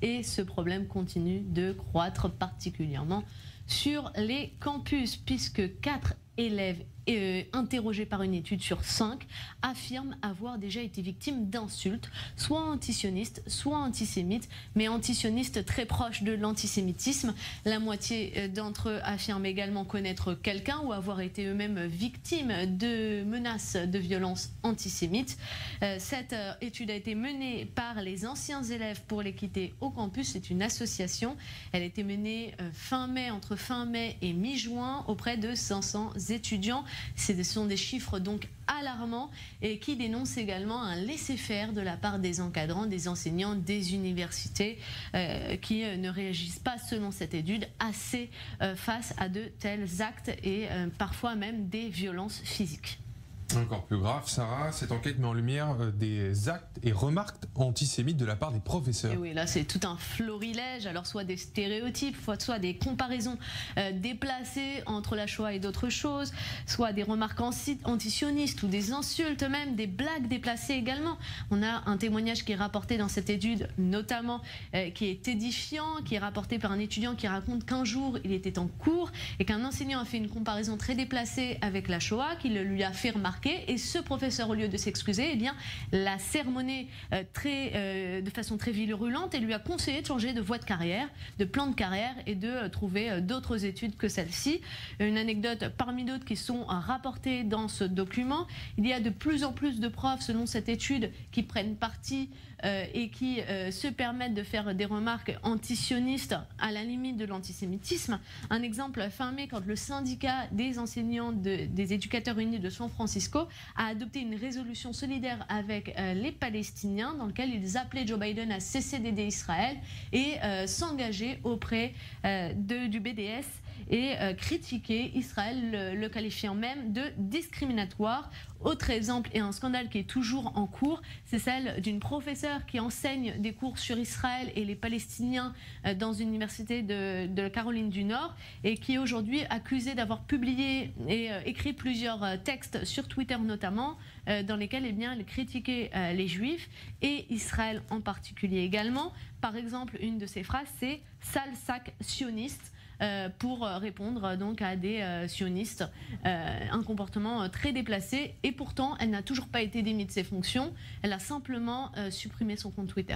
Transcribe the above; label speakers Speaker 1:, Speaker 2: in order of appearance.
Speaker 1: et ce problème continue de croître particulièrement sur les campus, puisque 4 élèves interrogés par une étude sur 5 affirment avoir déjà été victimes d'insultes, soit antisionistes, soit antisémites, mais antisionistes très proches de l'antisémitisme. La moitié d'entre eux affirment également connaître quelqu'un ou avoir été eux-mêmes victimes de menaces de violences antisémites. Cette étude a été menée par les anciens élèves pour l'équité au campus. C'est une association. Elle a été menée entre fin mai et mi-juin auprès de 500 étudiants. Ce sont des chiffres donc alarmants et qui dénoncent également un laisser-faire de la part des encadrants, des enseignants, des universités qui ne réagissent pas, selon cette étude, assez face à de tels actes et parfois même des violences physiques.
Speaker 2: Encore plus grave, Sarah, cette enquête met en lumière des actes et remarques antisémites de la part des professeurs.
Speaker 1: Et oui, là c'est tout un florilège, alors soit des stéréotypes, soit des comparaisons déplacées entre la Shoah et d'autres choses, soit des remarques antisionistes ou des insultes même, des blagues déplacées également. On a un témoignage qui est rapporté dans cette étude, notamment qui est édifiant, qui est rapporté par un étudiant qui raconte qu'un jour il était en cours et qu'un enseignant a fait une comparaison très déplacée avec la Shoah, qui le lui a fait remarquer. Et ce professeur, au lieu de s'excuser, eh bien, l'a sermonné de façon très virulente et lui a conseillé de changer de voie de carrière, de plan de carrière et de trouver d'autres études que celle-ci. Une anecdote parmi d'autres qui sont rapportées dans ce document. Il y a de plus en plus de profs, selon cette étude, qui prennent parti et qui se permettent de faire des remarques antisionistes à la limite de l'antisémitisme. Un exemple, fin mai, quand le syndicat des enseignants des éducateurs unis de San Francisco a adopté une résolution solidaire avec les Palestiniens dans laquelle ils appelaient Joe Biden à cesser d'aider Israël et s'engager auprès du BDS et critiquer Israël, le qualifiant même de discriminatoire. Autre exemple et un scandale qui est toujours en cours, c'est celle d'une professeure qui enseigne des cours sur Israël et les Palestiniens dans une université de la Caroline du Nord et qui est aujourd'hui accusée d'avoir publié et écrit plusieurs textes sur Twitter notamment, dans lesquels eh bien, elle critiquait les Juifs et Israël en particulier également. Par exemple, une de ses phrases, c'est « sale sac sioniste ». Pour répondre donc à des sionistes, un comportement très déplacé et pourtant elle n'a toujours pas été démise de ses fonctions, elle a simplement supprimé son compte Twitter.